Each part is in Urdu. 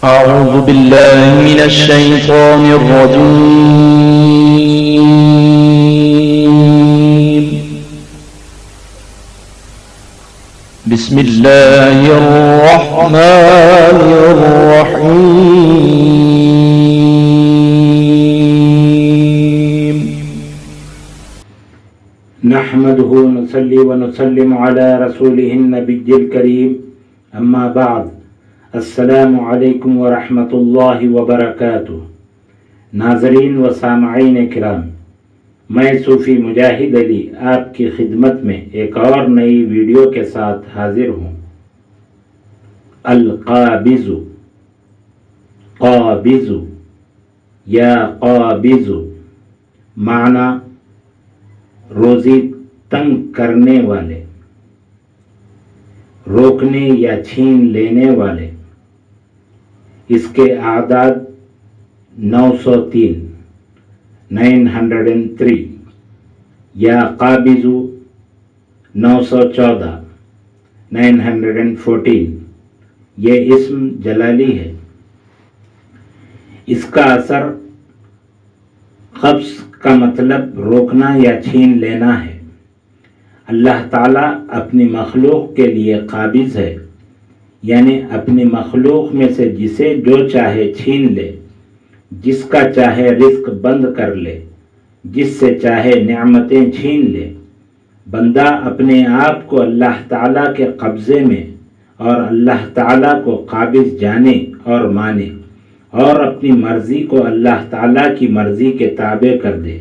أعوذ بالله من الشيطان الرجيم. بسم الله الرحمن الرحيم. نحمده ونصلي ونسلم على رسوله النبي الكريم اما بعد السلام علیکم ورحمۃ اللہ وبرکاتہ. ناظرین و سامعین کرام، میں صوفی مجاہد علی آپ کی خدمت میں ایک اور نئی ویڈیو کے ساتھ حاضر ہوں. القابض، قابض یا قابض معنی روزی تنگ کرنے والے، روکنے یا چھین لینے والے. اس کے اعداد 903 یا قابض 914 یہ اسم جلالی ہے. اس کا اثر قبض کا مطلب روکنا یا چھین لینا ہے. اللہ تعالیٰ اپنی مخلوق کے لیے قابض ہے، یعنی اپنی مخلوق میں سے جسے جو چاہے چھین لے، جس کا چاہے رزق بند کر لے، جس سے چاہے نعمتیں چھین لے. بندہ اپنے آپ کو اللہ تعالیٰ کے قبضے میں اور اللہ تعالیٰ کو قابض جانے اور مانے، اور اپنی مرضی کو اللہ تعالیٰ کی مرضی کے تابع کر دے.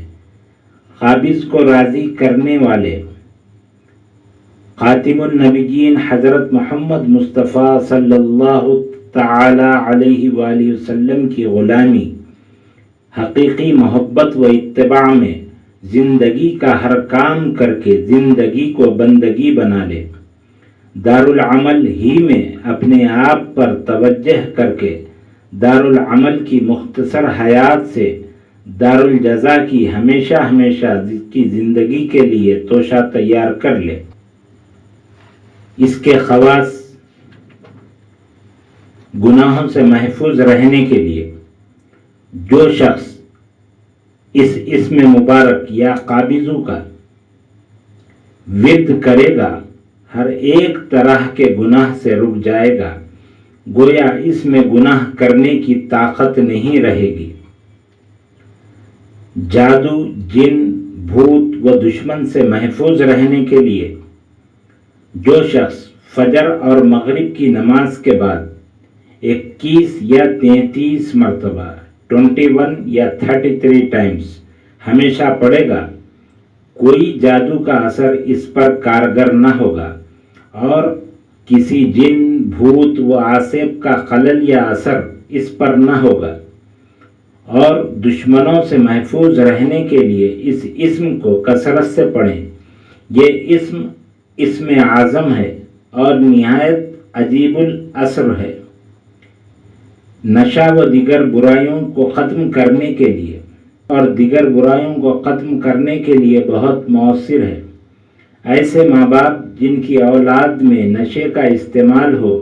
قابض کو راضی کرنے والے خاتم النبیین حضرت محمد مصطفیٰ صلی اللہ تعالی علیہ وآلہ وسلم کی غلامی، حقیقی محبت و اتباع میں زندگی کا ہر کام کر کے زندگی کو بندگی بنا لے. دارالعمل ہی میں اپنے آپ پر توجہ کر کے دارالعمل کی مختصر حیات سے دارالجزا کی ہمیشہ کی زندگی کے لیے توشہ تیار کر لے. اس کے خواص: گناہوں سے محفوظ رہنے کے لیے جو شخص اس اسم مبارک یا قابضو کا ورد کرے گا ہر ایک طرح کے گناہ سے رک جائے گا، گویا اس میں گناہ کرنے کی طاقت نہیں رہے گی. جادو، جن، بھوت و دشمن سے محفوظ رہنے کے لیے جو شخص فجر اور مغرب کی نماز کے بعد 21 یا 33 مرتبہ 21 یا 33 ٹائمز ہمیشہ پڑھے گا، کوئی جادو کا اثر اس پر کارگر نہ ہوگا اور کسی جن، بھوت و عاصب کا خلل یا اثر اس پر نہ ہوگا. اور دشمنوں سے محفوظ رہنے کے لیے اس اسم کو کثرت سے پڑھیں. یہ اسم اعظم ہے اور نہایت عجیب الاثر ہے. نشہ و دیگر برائیوں کو ختم کرنے کے لیے بہت مؤثر ہے. ایسے ماں باپ جن کی اولاد میں نشے کا استعمال ہو،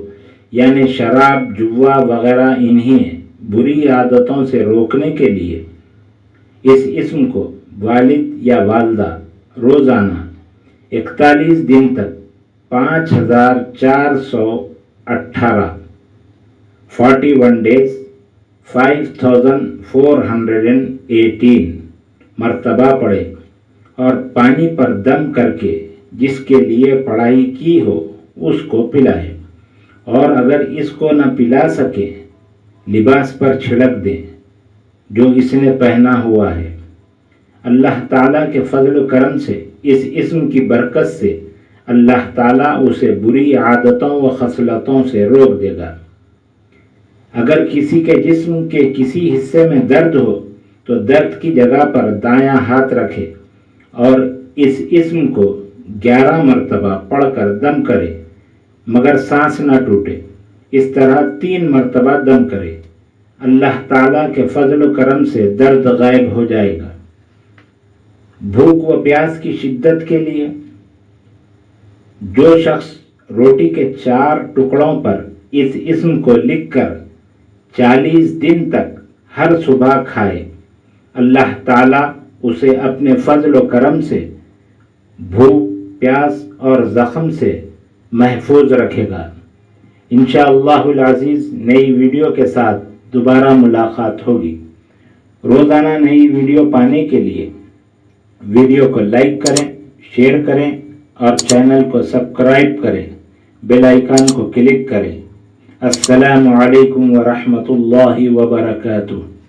یعنی شراب، جوا وغیرہ، انہیں بری عادتوں سے روکنے کے لیے اس اسم کو والد یا والدہ روزانہ 41 دن تک 5418 41 days 5418 مرتبہ پڑھے اور پانی پر دم کر کے جس کے لیے پڑھائی کی ہو اس کو پلائے، اور اگر اس کو نہ پلا سکے لباس پر چھڑک دیں جو اس نے پہنا ہوا ہے. اللہ تعالیٰ کے فضل و کرم سے اس اسم کی برکت سے اللہ تعالیٰ اسے بری عادتوں و خصلتوں سے روک دے گا. اگر کسی کے جسم کے کسی حصے میں درد ہو تو درد کی جگہ پر دایاں ہاتھ رکھے اور اس اسم کو 11 مرتبہ پڑھ کر دم کرے مگر سانس نہ ٹوٹے. اس طرح 3 مرتبہ دم کرے. اللہ تعالیٰ کے فضل و کرم سے درد غائب ہو جائے گا. بھوک و پیاس کی شدت کے لیے جو شخص روٹی کے 4 ٹکڑوں پر اس اسم کو لکھ کر 40 دن تک ہر صبح کھائے، اللہ تعالیٰ اسے اپنے فضل و کرم سے بھوک، پیاس اور زخم سے محفوظ رکھے گا۔ انشاءاللہ العزیز نئی ویڈیو کے ساتھ دوبارہ ملاقات ہوگی۔ روزانہ نئی ویڈیو پانے کے لیے ویڈیو کو لائک کریں، شیئر کریں اور چینل کو سبسکرائب کریں، بیل آئیکن کو کلک کریں۔ السلام علیکم ورحمۃ اللہ وبرکاتہ۔